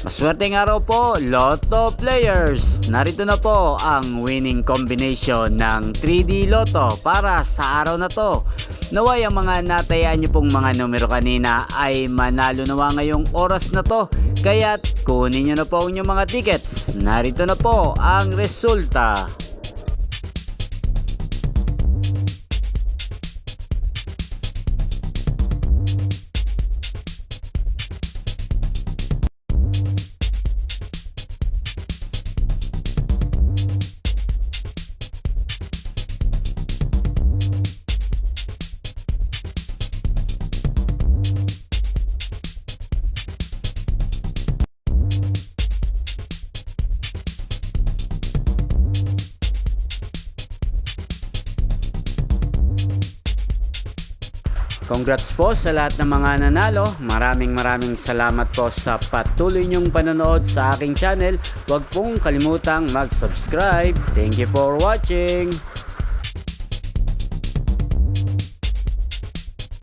Maswerteng araw po, Lotto players! Narito na po ang winning combination ng 3D Lotto para sa araw na to. Naway ang mga natayaan nyo pong mga numero kanina ay manalo nawa ngayong oras na to. Kaya't kunin nyo na po ang inyong mga tickets. Narito na po ang resulta. Congrats po sa lahat ng mga nanalo. Maraming salamat po sa patuloy niyong panonood sa aking channel. Huwag pong kalimutang mag-subscribe. Thank you for watching.